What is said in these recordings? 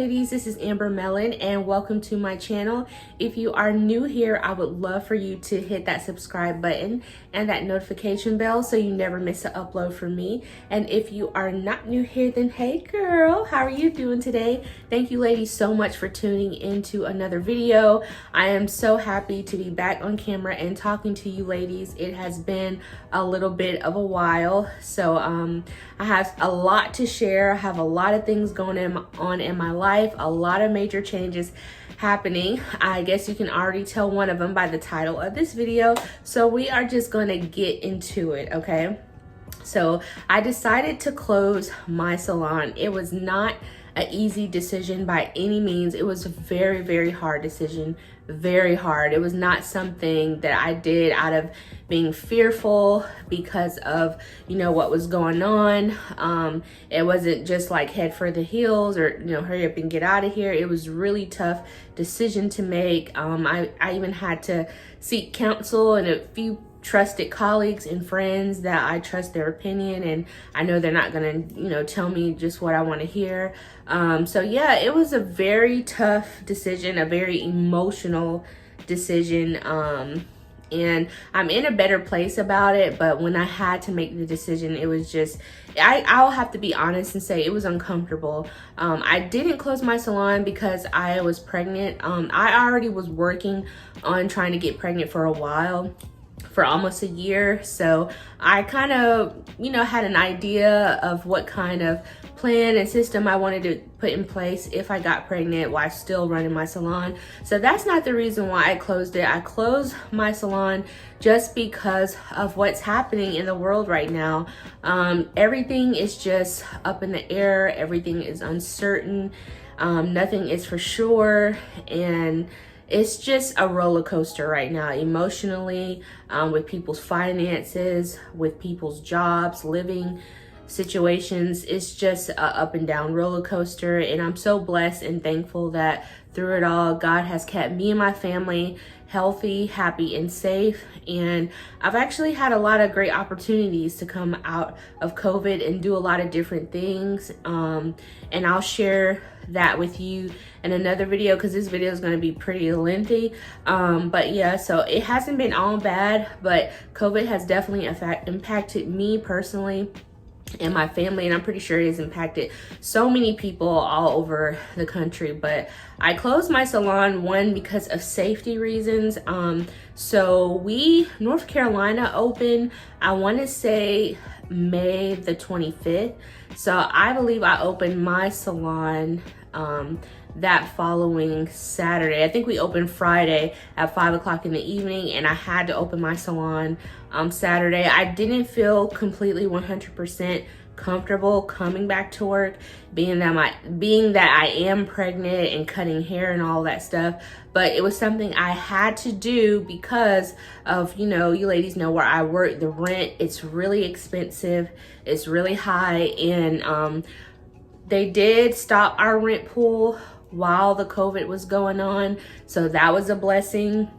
Ladies, this is Mellon and welcome to my channel. If you are new here, I would love for you to hit that subscribe button and that notification bell so you never miss an upload from me. And if you are not new here, then hey girl, how are you doing today? Thank you ladies so much for tuning into another video. I am so happy to be back on camera and talking to you ladies. It has been a little bit of a while, so I have a lot to share. I have a lot of things going on in my life, a lot of major changes happening. I guess you can already tell one of them by the title of this video. So we are just going to get into it, okay? So I decided to close my salon. It was not an easy decision by any means. It was a very, very hard decision, very hard. It was not something that I did out of being fearful because of, you know, what was going on. It wasn't just like head for the heels or, you know, hurry up and get out of here. It was really tough decision to make. I even had to seek counsel and a few trusted colleagues and friends that I trust their opinion, and I know they're not gonna, you know, tell me just what I want to hear. So yeah, it was a very tough decision, a very emotional decision, and I'm in a better place about it. But when I had to make the decision, it was just, I'll have to be honest and say it was uncomfortable. I didn't close my salon because I was pregnant. I already was working on trying to get pregnant for a while, for almost a year. So I kind of, you know, had an idea of what kind of plan and system I wanted to put in place if I got pregnant while still running my salon. So that's not the reason why I closed it. I closed my salon just because of what's happening in the world right now. Everything is just up in the air. Everything is uncertain. Nothing is for sure. And it's just a roller coaster right now, emotionally, with people's finances, with people's jobs, living situations. It's just a up and down roller coaster. And I'm so blessed and thankful that through it all, God has kept me and my family healthy, happy, and safe. And I've actually had a lot of great opportunities to come out of COVID and do a lot of different things. And I'll share that with you in another video because this video is going to be pretty lengthy. But yeah, so it hasn't been all bad, but COVID has definitely impacted me personally and my family, and I'm pretty sure it has impacted so many people all over the country. But I closed my salon, one, because of safety reasons. So North Carolina opened, I want to say May the 25th. So I believe I opened my salon that following Saturday. I think we opened Friday at 5 o'clock in the evening, and I had to open my salon Saturday. I didn't feel completely 100% comfortable coming back to work, being that I am pregnant and cutting hair and all that stuff. But it was something I had to do because of, you know, you ladies know where I work, the rent, it's really expensive, it's really high, and they did stop our rent pool while the COVID was going on, so that was a blessing.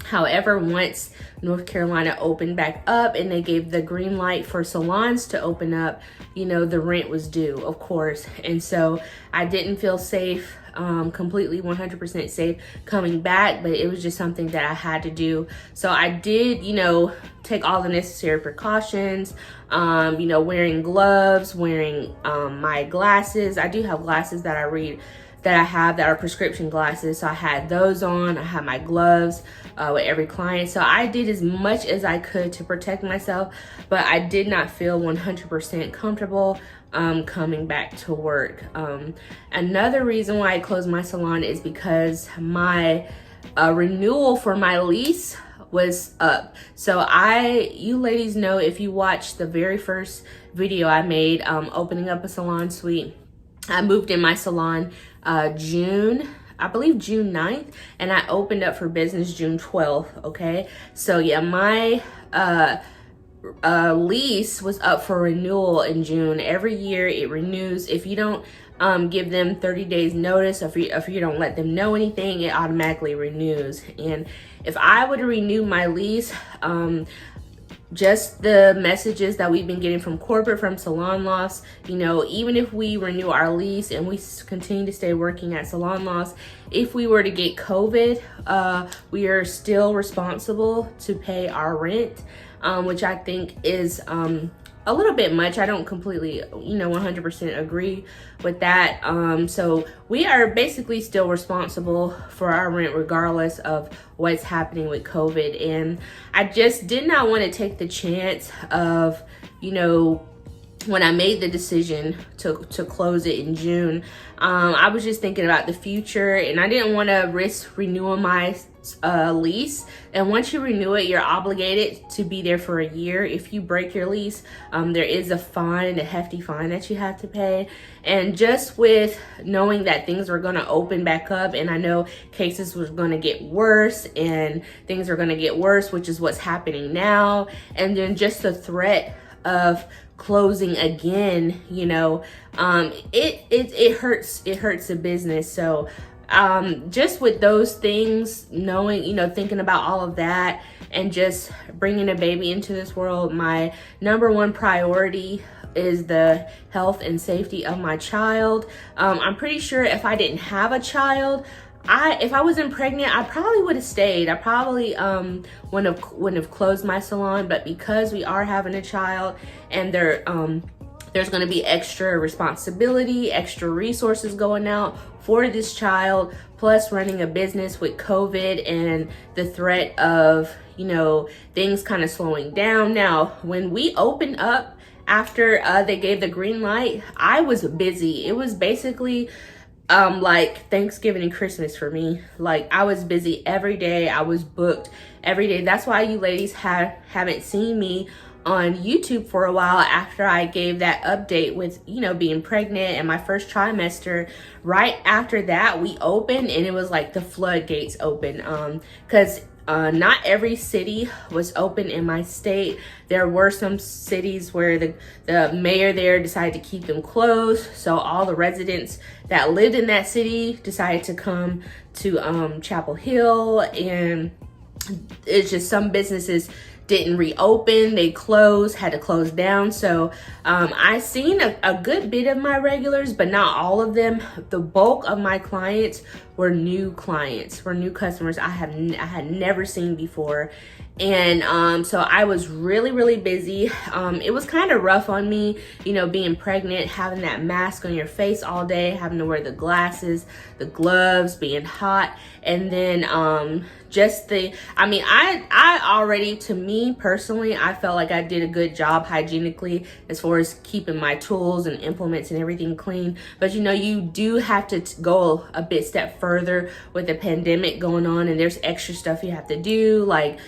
However, once North Carolina opened back up and they gave the green light for salons to open up, you know, the rent was due, of course. And so I didn't feel safe, completely 100% safe coming back, but it was just something that I had to do. So I did, you know, take all the necessary precautions, you know, wearing gloves, wearing my glasses. I do have glasses that I read that I have that are prescription glasses. So I had those on, I had my gloves with every client. So I did as much as I could to protect myself, but I did not feel 100% comfortable coming back to work. Another reason why I closed my salon is because my renewal for my lease was up. So you ladies know, if you watched the very first video I made opening up a salon suite, I moved in my salon June 9th, and I opened up for business June 12th, okay? So yeah, my lease was up for renewal in June. Every year it renews. If you don't give them 30 days notice, if you don't let them know anything, it automatically renews. And if I would renew my lease, just the messages that we've been getting from corporate, from Salon Loss, you know, even if we renew our lease and we continue to stay working at Salon Loss, if we were to get COVID, we are still responsible to pay our rent, which I think is a little bit much. I don't completely, 100% agree with that. So we are basically still responsible for our rent regardless of what's happening with COVID. And I just did not want to take the chance of, when I made the decision to close it in June, I was just thinking about the future, and I didn't want to risk renewing my lease. And once you renew it, you're obligated to be there for a year. If you break your lease, there is a fine, a hefty fine that you have to pay. And just with knowing that things were going to open back up, and I know cases were going to get worse and things are going to get worse, which is what's happening now. And then just the threat of closing again, it hurts the business. So just with those things, knowing, thinking about all of that and just bringing a baby into this world, my number one priority is the health and safety of my child. I'm pretty sure if I didn't have a child, if I wasn't pregnant, I probably would have stayed. I probably wouldn't have closed my salon, but because we are having a child and there's going to be extra responsibility, extra resources going out for this child, plus running a business with COVID and the threat of, things kind of slowing down. Now, when we opened up after they gave the green light, I was busy. It was basically like Thanksgiving and Christmas for me. Like, I was busy every day. I was booked every day. That's why you ladies haven't seen me on YouTube for a while after I gave that update with, being pregnant and my first trimester. Right after that, we opened and it was like the floodgates open. Because not every city was open in my state. There were some cities where the mayor there decided to keep them closed. So all the residents that lived in that city decided to come to Chapel Hill, and it's just some businesses didn't reopen. They closed, had to close down. So I seen a good bit of my regulars, but not all of them. The bulk of my clients were new customers I had never seen before. And so I was really, really busy. It was kind of rough on me, being pregnant, having that mask on your face all day, having to wear the glasses, the gloves, being hot. And then I already, to me personally, I felt like I did a good job hygienically as far as keeping my tools and implements and everything clean. But you do have to go a step further with the pandemic going on, and there's extra stuff you have to do, like,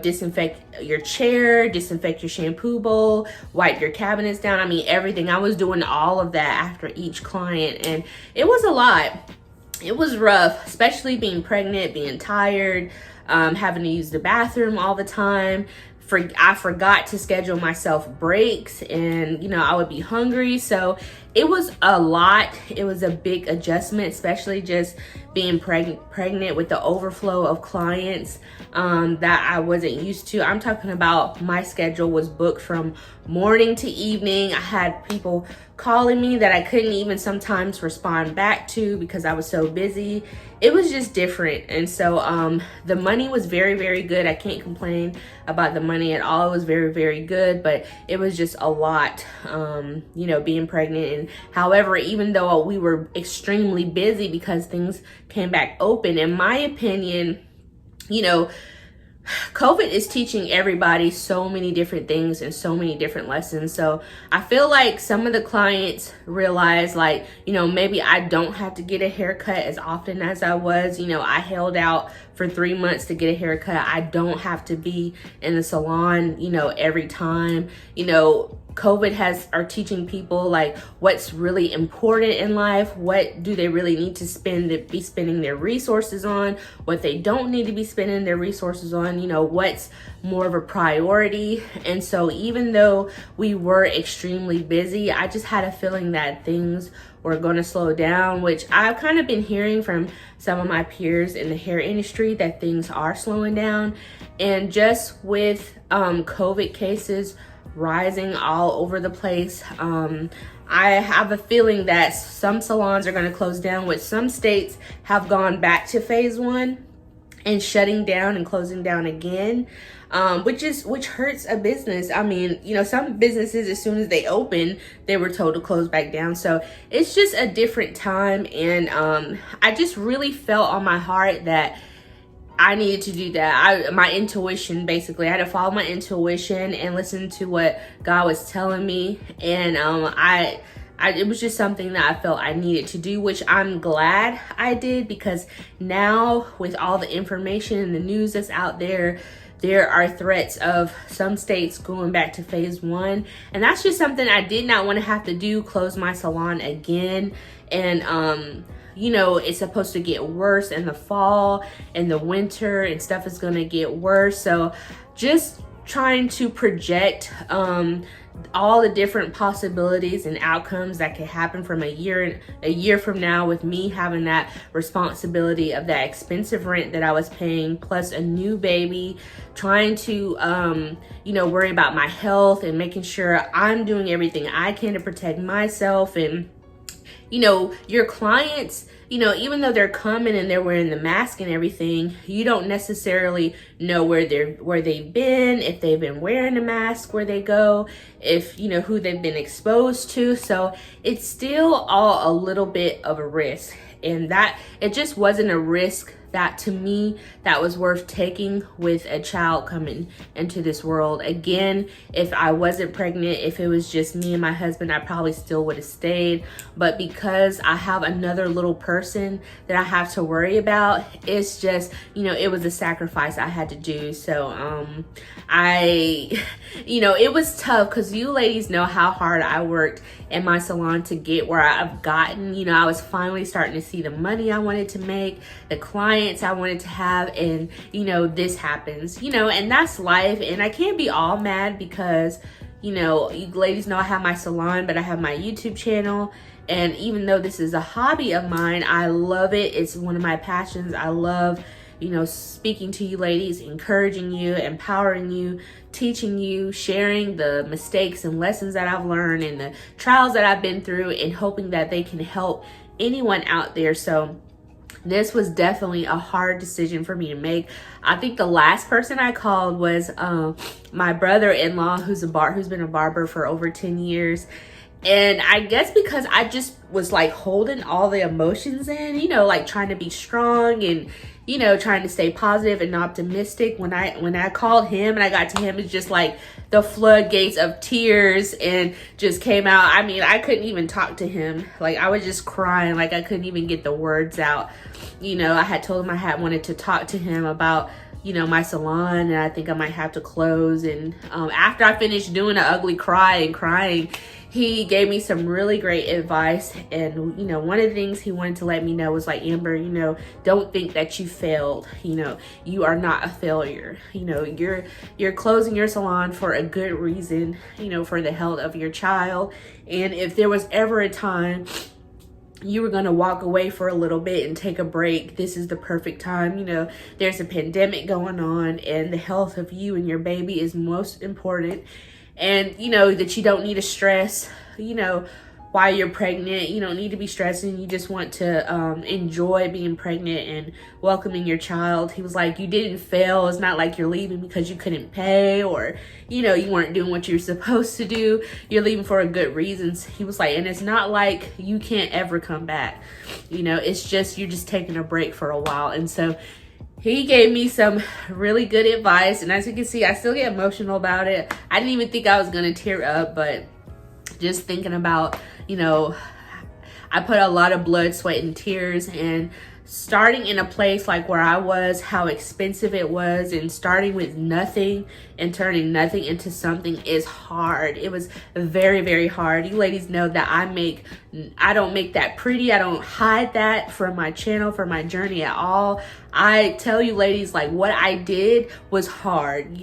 disinfect your chair, disinfect your shampoo bowl, wipe your cabinets down. Everything. I was doing all of that after each client, and it was a lot. It was rough, especially being pregnant, being tired, having to use the bathroom all the time. I forgot to schedule myself breaks, and I would be hungry. So it was a lot. It was a big adjustment, especially just being pregnant with the overflow of clients that I wasn't used to. I'm talking about my schedule was booked from morning to evening. I had people calling me that I couldn't even sometimes respond back to because I was so busy. It was just different. And so the money was very, very good. I can't complain about the money at all. It was very, very good, but it was just a lot, being pregnant. And however, even though we were extremely busy because things came back open, in my opinion, COVID is teaching everybody so many different things and so many different lessons. So I feel like some of the clients realize, like, maybe I don't have to get a haircut as often as I was. I held out for 3 months to get a haircut. I don't have to be in the salon, every time. COVID are teaching people, like, what's really important in life. What do they really need to be spending their resources on? What they don't need to be spending their resources on, what's more of a priority. And so even though we were extremely busy, I just had a feeling that things were going to slow down, which I've kind of been hearing from some of my peers in the hair industry that things are slowing down. And just with COVID cases rising all over the place, I have a feeling that some salons are going to close down, which some states have gone back to phase 1 and shutting down and closing down again, which hurts a business. I mean, you know, some businesses, as soon as they open, they were told to close back down. So it's just a different time. And I just really felt on my heart that I needed to do that. My intuition, basically, I had to follow my intuition and listen to what God was telling me. And it was just something that I felt I needed to do, which I'm glad I did, because now with all the information and the news that's out there, there are threats of some states going back to phase 1. And that's just something I did not want to have to do, close my salon again. And, you know, it's supposed to get worse in the fall and the winter, and stuff is going to get worse. So just trying to project all the different possibilities and outcomes that could happen from a year from now, with me having that responsibility of that expensive rent that I was paying, plus a new baby, trying to you know, worry about my health and making sure I'm doing everything I can to protect myself. And you know, your clients, you know, even though they're coming and they're wearing the mask and everything, you don't necessarily know where they've been, if they've been wearing a mask where they go, if, you know, who they've been exposed to. So it's still all a little bit of a risk. And that, it just wasn't a risk that, to me, that was worth taking with a child coming into this world. Again, if I wasn't pregnant, if it was just me and my husband, I probably still would have stayed. But because I have another little person that I have to worry about, it's just, you know, it was a sacrifice I had to do. So you know, it was tough, because you ladies know how hard I worked in my salon to get where I've gotten. You know, I was finally starting to see the money I wanted to make, the clients I wanted to have, and you know, this happens, you know, and that's life. And I can't be all mad, because, you know, you ladies know I have my salon, but I have my YouTube channel. And even though this is a hobby of mine, I love it. It's one of my passions. I love, you know, speaking to you ladies, encouraging you, empowering you, teaching you, sharing the mistakes and lessons that I've learned and the trials that I've been through, and hoping that they can help anyone out there. So this was definitely a hard decision for me to make. I think the last person I called was my brother-in-law, who's been a barber for over 10 years. And I guess because I just was like holding all the emotions in, you know, like trying to be strong and, you know, trying to stay positive and optimistic. When I called him and I got to him, it's just like the floodgates of tears and just came out. I mean, I couldn't even talk to him. Like, I was just crying. Like, I couldn't even get the words out. You know, I had told him I had wanted to talk to him about, you know, my salon, and I think I might have to close. And after I finished doing the ugly cry and crying, he gave me some really great advice. And, you know, one of the things he wanted to let me know was like, Amber, you know, don't think that you failed. You know, you are not a failure. You know, you're closing your salon for a good reason, you know, for the health of your child. And if there was ever a time you were going to walk away for a little bit and take a break, this is the perfect time. You know, there's a pandemic going on, and the health of you and your baby is most important. And, you know, that you don't need to stress, you know, while you're pregnant. You don't need to be stressing. You just want to enjoy being pregnant and welcoming your child. He was like, you didn't fail. It's not like you're leaving because you couldn't pay, or, you know, you weren't doing what you're supposed to do. You're leaving for a good reasons. He was like, and it's not like you can't ever come back. You know, it's just, you're just taking a break for a while. And so he gave me some really good advice. And as you can see, I still get emotional about it. I didn't even think I was going to tear up, but just thinking about, you know, I put a lot of blood, sweat, and tears and starting in a place like where I was, how expensive it was, and starting with nothing and turning nothing into something is hard. It was very, very hard. You ladies know that I don't make that pretty. I don't hide that from my channel, for my journey at all. I tell you ladies, like, what I did was hard.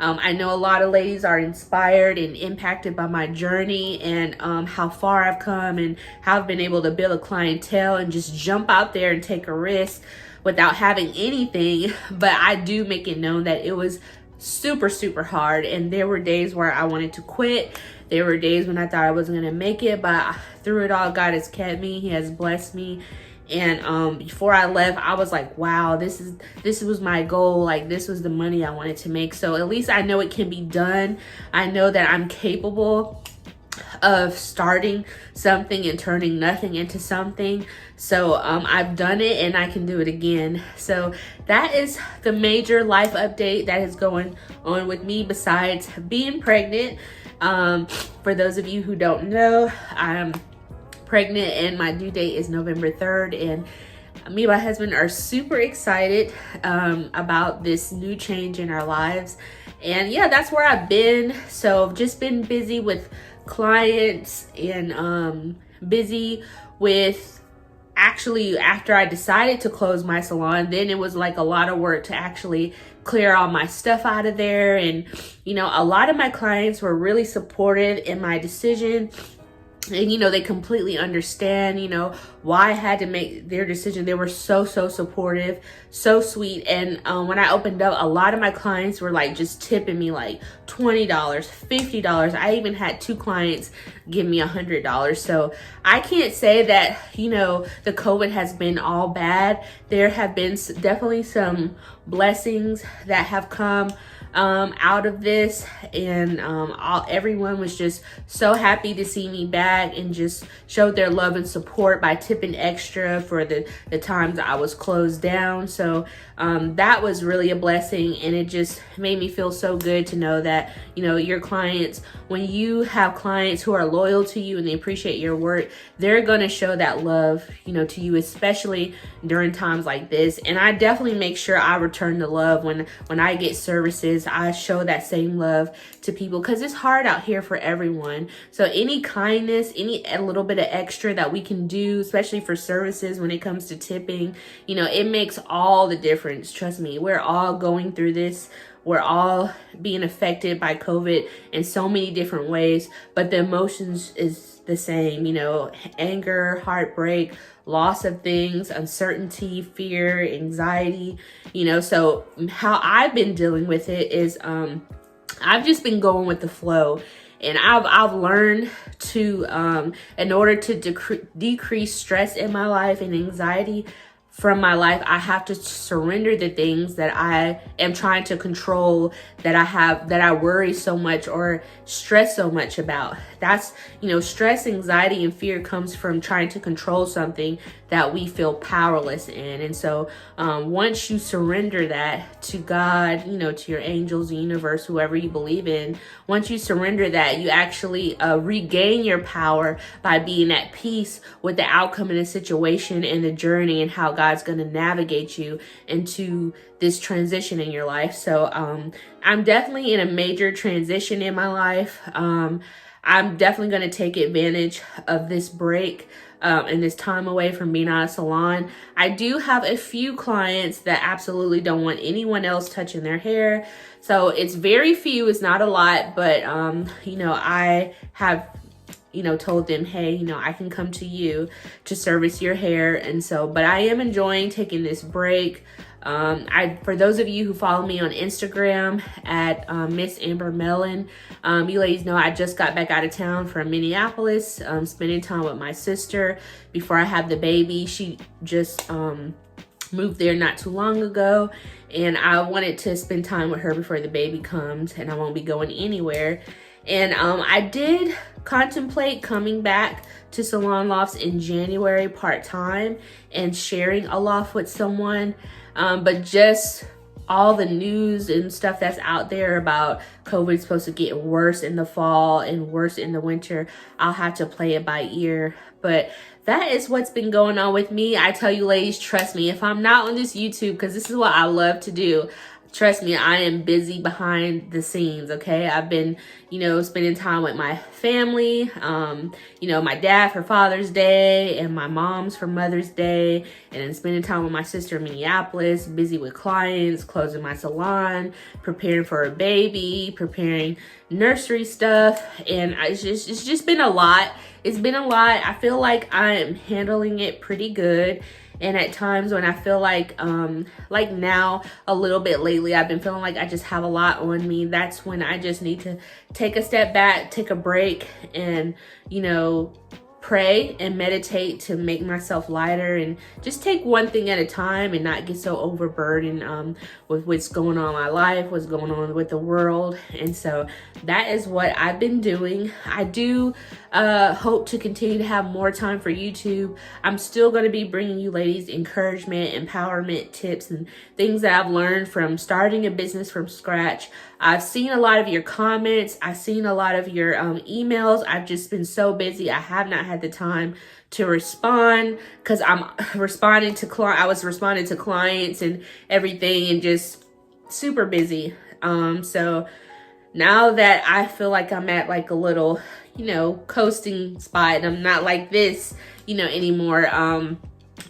I know a lot of ladies are inspired and impacted by my journey and how far I've come and how I've been able to build a clientele and just jump out there and take a risk without having anything. But I do make it known that it was super, super hard, and there were days where I wanted to quit. There were days when I thought I wasn't gonna make it, but through it all, God has kept me. He has blessed me. And before I left, I was like, wow, this was my goal. Like, this was the money I wanted to make. So at least I know it can be done. I know that I'm capable of starting something and turning nothing into something. So I've done it, and I can do it again. So that is the major life update that is going on with me, besides being pregnant. For those of you who don't know, I'm pregnant and my due date is November 3rd, and me and my husband are super excited about this new change in our lives. And yeah, that's where I've been. So I've just been busy with clients and busy with, actually, after I decided to close my salon, then it was like a lot of work to actually clear all my stuff out of there. And a lot of my clients were really supportive in my decision. And, they completely understand, why I had to make their decision. They were so, so supportive, so sweet. And when I opened up, a lot of my clients were like just tipping me like $20, $50. I even had 2 clients give me $100. So I can't say that, the COVID has been all bad. There have been definitely some blessings that have come out of this, and everyone was just so happy to see me back and just showed their love and support by tipping extra for the times I was closed down. So that was really a blessing, and it just made me feel so good to know that your clients, when you have clients who are loyal to you and they appreciate your work, they're gonna show that love to you, especially during times like this. And I definitely make sure I return the love when I get services. I show that same love to people, because it's hard out here for everyone. So any kindness, a little bit of extra that we can do, especially for services when it comes to tipping, it makes all the difference. Trust me, we're all going through this. We're all being affected by COVID in so many different ways, but the emotions is the same, anger, heartbreak, loss of things, uncertainty, fear, anxiety, so how I've been dealing with it is I've just been going with the flow. And I've learned to, in order to decrease stress in my life and anxiety from my life, I have to surrender the things that I am trying to control, that I worry so much or stress so much about. That's, stress, anxiety, and fear comes from trying to control something that we feel powerless in. And so once you surrender that to God, to your angels, the universe, whoever you believe in, once you surrender that, you actually regain your power by being at peace with the outcome of the situation and the journey, and how God's going to navigate you into this transition in your life. So I'm definitely in a major transition in my life. I'm definitely going to take advantage of this break and this time away from being out of salon. I do have a few clients that absolutely don't want anyone else touching their hair. So it's very few, it's not a lot, but I have told them, hey, I can come to you to service your hair. And so, but I am enjoying taking this break. For those of you who follow me on Instagram at Miss Amber Mellon, you ladies know I just got back out of town from Minneapolis, spending time with my sister before I had the baby. She just moved there not too long ago, and I wanted to spend time with her before the baby comes, and I won't be going anywhere. And I did contemplate coming back to Salon Lofts in January part-time and sharing a loft with someone. But just all the news and stuff that's out there about COVID supposed to get worse in the fall and worse in the winter, I'll have to play it by ear. But that is what's been going on with me. I tell you ladies, trust me, if I'm not on this YouTube, because this is what I love to do, trust me, I am busy behind the scenes, okay? I've been, spending time with my family, my dad for Father's Day and my mom's for Mother's Day, and then spending time with my sister in Minneapolis, busy with clients, closing my salon, preparing for a baby, preparing nursery stuff, and it's just been a lot. It's been a lot. I feel like I'm handling it pretty good. And at times when I feel like now a little bit lately, I've been feeling like I just have a lot on me. That's when I just need to take a step back, take a break, and, pray and meditate to make myself lighter and just take one thing at a time and not get so overburdened with what's going on in my life, what's going on with the world. And so that is what I've been doing. I do hope to continue to have more time for YouTube. I'm still going to be bringing you ladies encouragement, empowerment tips, and things that I've learned from starting a business from scratch. I've seen a lot of your comments. I've seen a lot of your emails. I've just been so busy. I have not had the time to respond because I was responding to clients and everything, and just super busy. So now that I feel like I'm at like a little, coasting spot, and I'm not like this, anymore,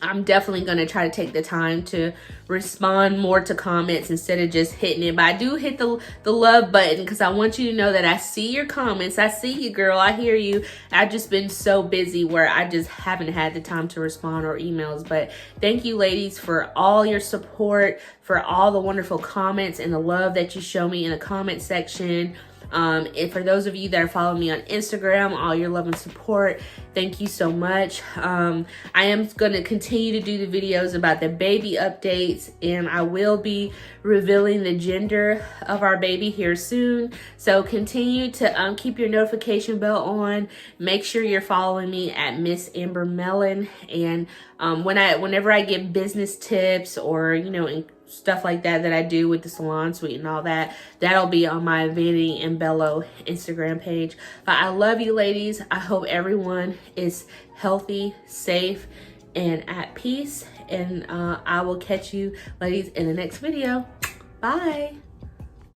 I'm definitely going to try to take the time to respond more to comments instead of just hitting it. But I do hit the love button because I want you to know that I see your comments. I see you, girl. I hear you. I've just been so busy where I just haven't had the time to respond or emails. But thank you, ladies, for all your support, for all the wonderful comments and the love that you show me in the comment section. And for those of you that are following me on Instagram, all your love and support, thank you so much. I am going to continue to do the videos about the baby updates, and I will be revealing the gender of our baby here soon. So continue to keep your notification bell on. Make sure you're following me at Miss Amber Mellon. And whenever I give business tips or, stuff like that I do with the salon suite and all that, that'll be on my Vanity and Bello Instagram page. But I love you, ladies. I hope everyone is healthy, safe, and at peace. And I will catch you, ladies, in the next video. Bye.